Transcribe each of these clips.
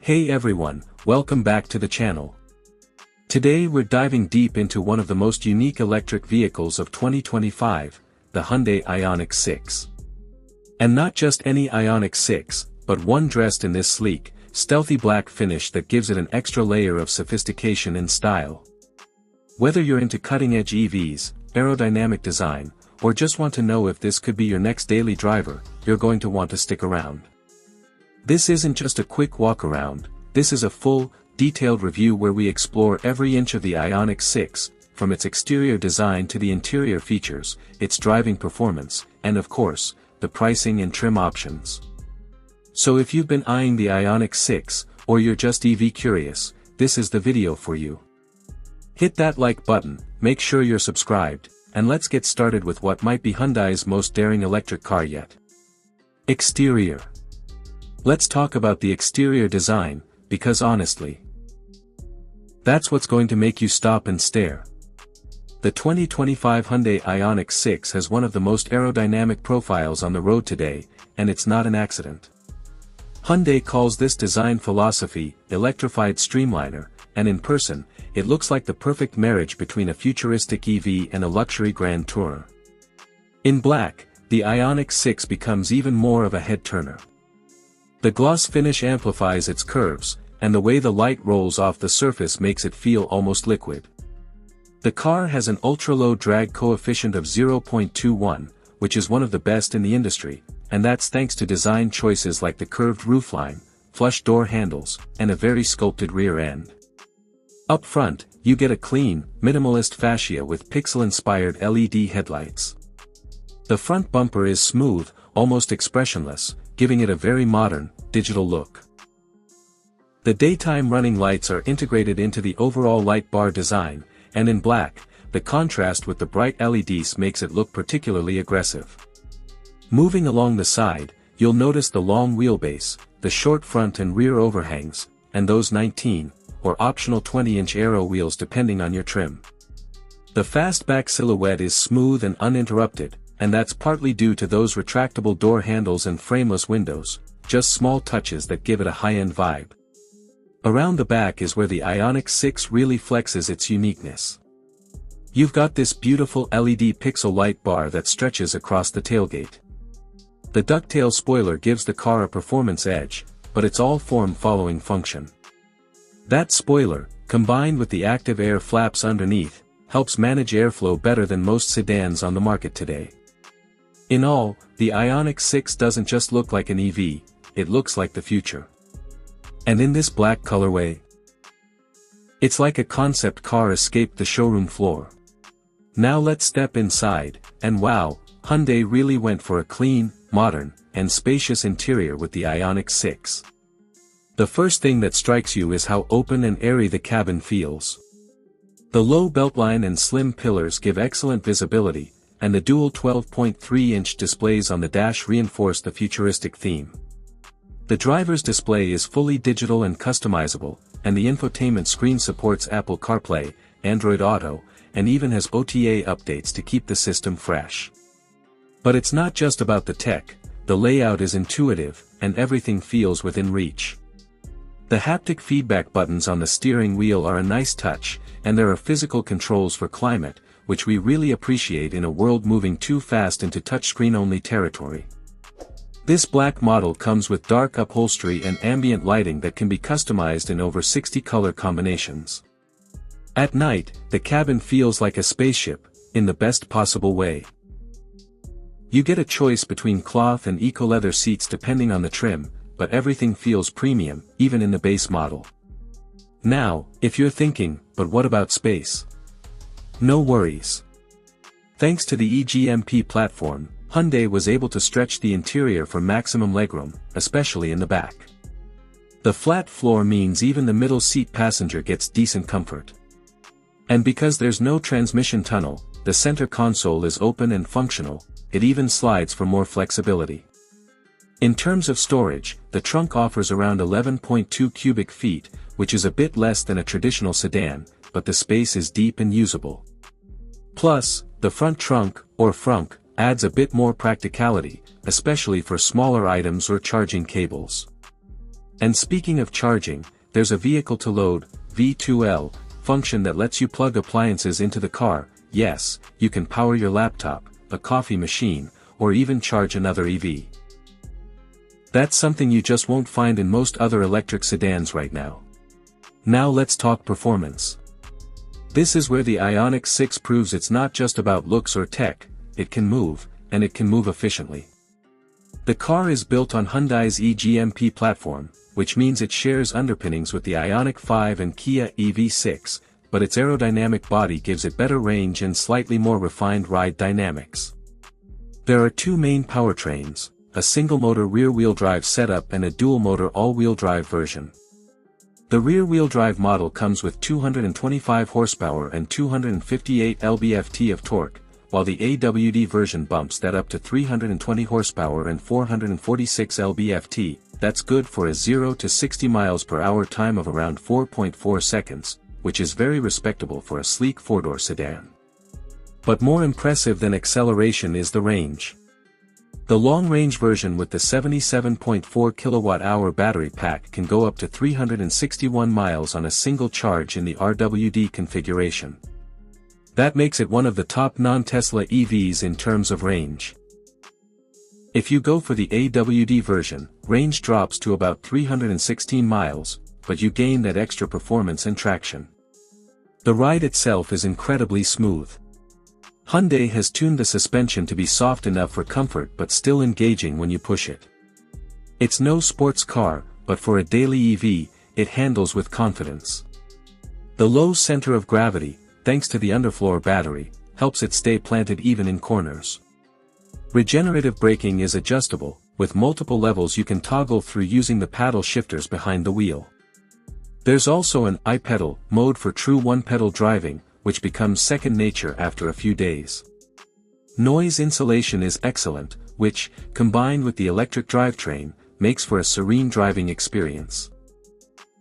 Hey everyone, welcome back to the channel. Today we're diving deep into one of the most unique electric vehicles of 2025, the Hyundai Ioniq 6. And not just any Ioniq 6, but one dressed in this sleek, stealthy black finish that gives it an extra layer of sophistication and style. Whether you're into cutting-edge EVs, aerodynamic design, or just want to know if this could be your next daily driver, you're going to want to stick around. This isn't just a quick walk around, this is a full, detailed review where we explore every inch of the Ioniq 6, from its exterior design to the interior features, its driving performance, and of course, the pricing and trim options. So if you've been eyeing the Ioniq 6, or you're just EV curious, this is the video for you. Hit that like button, make sure you're subscribed, and let's get started with what might be Hyundai's most daring electric car yet. Exterior. Let's talk about the exterior design, because honestly, that's what's going to make you stop and stare. The 2025 Hyundai Ioniq 6 has one of the most aerodynamic profiles on the road today, and it's not an accident. Hyundai calls this design philosophy, electrified streamliner, and in person, it looks like the perfect marriage between a futuristic EV and a luxury grand tourer. In black, the Ioniq 6 becomes even more of a head-turner. The gloss finish amplifies its curves, and the way the light rolls off the surface makes it feel almost liquid. The car has an ultra-low drag coefficient of 0.21, which is one of the best in the industry, and that's thanks to design choices like the curved roofline, flush door handles, and a very sculpted rear end. Up front, you get a clean, minimalist fascia with pixel-inspired LED headlights. The front bumper is smooth, almost expressionless, giving it a very modern, digital look. The daytime running lights are integrated into the overall light bar design, and in black, the contrast with the bright LEDs makes it look particularly aggressive. Moving along the side, you'll notice the long wheelbase, the short front and rear overhangs, and those 19, or optional 20-inch aero wheels depending on your trim. The fastback silhouette is smooth and uninterrupted, and that's partly due to those retractable door handles and frameless windows, just small touches that give it a high-end vibe. Around the back is where the Ioniq 6 really flexes its uniqueness. You've got this beautiful LED pixel light bar that stretches across the tailgate. The ducktail spoiler gives the car a performance edge, but it's all form-following function. That spoiler, combined with the active air flaps underneath, helps manage airflow better than most sedans on the market today. In all, the Ioniq 6 doesn't just look like an EV, it looks like the future. And in this black colorway, it's like a concept car escaped the showroom floor. Now let's step inside, and wow, Hyundai really went for a clean, modern, and spacious interior with the Ioniq 6. The first thing that strikes you is how open and airy the cabin feels. The low beltline and slim pillars give excellent visibility, and the dual 12.3-inch displays on the dash reinforce the futuristic theme. The driver's display is fully digital and customizable, and the infotainment screen supports Apple CarPlay, Android Auto, and even has OTA updates to keep the system fresh. But it's not just about the tech, the layout is intuitive, and everything feels within reach. The haptic feedback buttons on the steering wheel are a nice touch, and there are physical controls for climate, which we really appreciate in a world moving too fast into touchscreen-only territory. This black model comes with dark upholstery and ambient lighting that can be customized in over 60 color combinations. At night, the cabin feels like a spaceship, in the best possible way. You get a choice between cloth and eco-leather seats depending on the trim, but everything feels premium, even in the base model. Now, if you're thinking, but what about space? No worries. Thanks to the EGMP platform, Hyundai was able to stretch the interior for maximum legroom, especially in the back. The flat floor means even the middle seat passenger gets decent comfort. And because there's no transmission tunnel, the center console is open and functional, it even slides for more flexibility. In terms of storage, the trunk offers around 11.2 cubic feet, which is a bit less than a traditional sedan, but the space is deep and usable. Plus, the front trunk, or frunk, adds a bit more practicality, especially for smaller items or charging cables. And speaking of charging, there's a vehicle-to-load, V2L, function that lets you plug appliances into the car. Yes, you can power your laptop, a coffee machine, or even charge another EV. That's something you just won't find in most other electric sedans right now. Now let's talk performance. This is where the Ioniq 6 proves it's not just about looks or tech, it can move, and it can move efficiently. The car is built on Hyundai's eGMP platform, which means it shares underpinnings with the Ioniq 5 and Kia EV6, but its aerodynamic body gives it better range and slightly more refined ride dynamics. There are two main powertrains, a single-motor rear-wheel drive setup and a dual-motor all-wheel drive version. The rear-wheel drive model comes with 225 horsepower and 258 lb-ft of torque, while the AWD version bumps that up to 320 horsepower and 446 lb-ft. That's good for a 0 to 60 miles per hour time of around 4.4 seconds, which is very respectable for a sleek four-door sedan. But more impressive than acceleration is the range. The long-range version with the 77.4 kWh battery pack can go up to 361 miles on a single charge in the RWD configuration. That makes it one of the top non-Tesla EVs in terms of range. If you go for the AWD version, range drops to about 316 miles, but you gain that extra performance and traction. The ride itself is incredibly smooth. Hyundai has tuned the suspension to be soft enough for comfort but still engaging when you push it. It's no sports car, but for a daily EV, it handles with confidence. The low center of gravity, thanks to the underfloor battery, helps it stay planted even in corners. Regenerative braking is adjustable, with multiple levels you can toggle through using the paddle shifters behind the wheel. There's also an I-pedal mode for true one-pedal driving, which becomes second nature after a few days. Noise insulation is excellent, which, combined with the electric drivetrain, makes for a serene driving experience.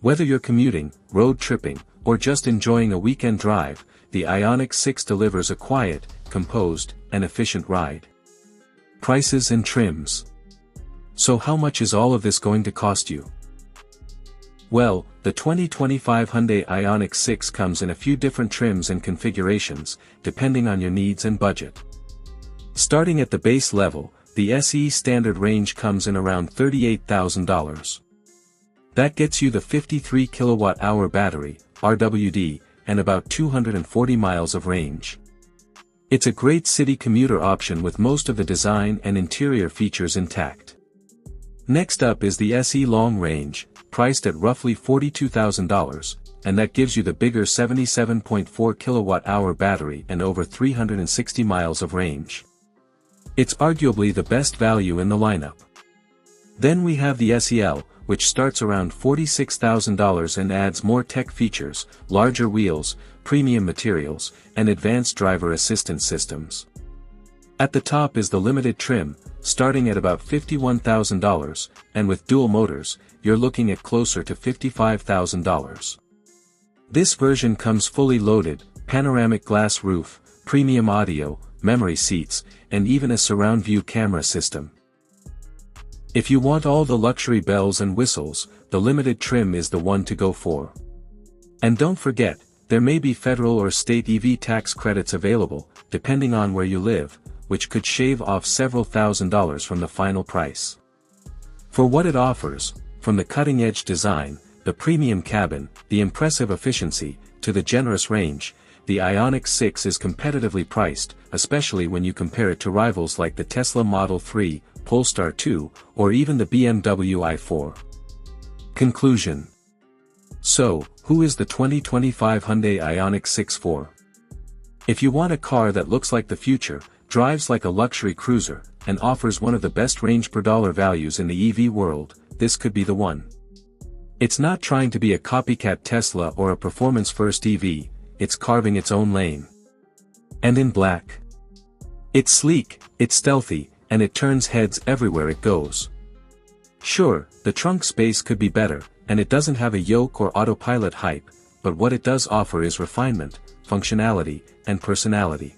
Whether you're commuting, road tripping, or just enjoying a weekend drive, the Ioniq 6 delivers a quiet, composed, and efficient ride. Prices and trims. So how much is all of this going to cost you? Well, the 2025 Hyundai Ioniq 6 comes in a few different trims and configurations, depending on your needs and budget. Starting at the base level, the SE standard range comes in around $38,000. That gets you the 53 kWh battery, RWD, and about 240 miles of range. It's a great city commuter option with most of the design and interior features intact. Next up is the SE Long Range, priced at roughly $42,000, and that gives you the bigger 77.4 kWh battery and over 360 miles of range. It's arguably the best value in the lineup. Then we have the SEL, which starts around $46,000 and adds more tech features, larger wheels, premium materials, and advanced driver assistance systems. At the top is the limited trim, starting at about $51,000, and with dual motors, you're looking at closer to $55,000. This version comes fully loaded, panoramic glass roof, premium audio, memory seats, and even a surround view camera system. If you want all the luxury bells and whistles, the limited trim is the one to go for. And don't forget, there may be federal or state EV tax credits available, depending on where you live, which could shave off several $1,000s from the final price. For what it offers, from the cutting-edge design, the premium cabin, the impressive efficiency, to the generous range, the Ioniq 6 is competitively priced, especially when you compare it to rivals like the Tesla Model 3, Polestar 2, or even the BMW i4. Conclusion. So, who is the 2025 Hyundai Ioniq 6 for? If you want a car that looks like the future, drives like a luxury cruiser, and offers one of the best range per dollar values in the EV world, this could be the one. It's not trying to be a copycat Tesla or a performance-first EV, it's carving its own lane. And in black. It's sleek, it's stealthy, and it turns heads everywhere it goes. Sure, the trunk space could be better, and it doesn't have a yoke or autopilot hype, but what it does offer is refinement, functionality, and personality.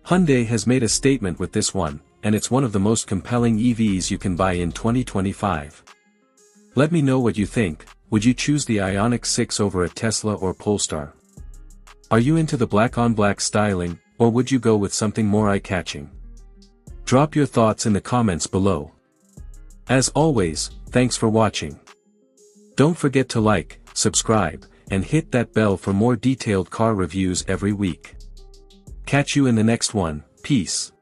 Hyundai has made a statement with this one, and it's one of the most compelling EVs you can buy in 2025. Let me know what you think. Would you choose the Ioniq 6 over a Tesla or Polestar? Are you into the black-on-black styling, or would you go with something more eye-catching? Drop your thoughts in the comments below. As always, thanks for watching. Don't forget to like, subscribe, and hit that bell for more detailed car reviews every week. Catch you in the next one. Peace.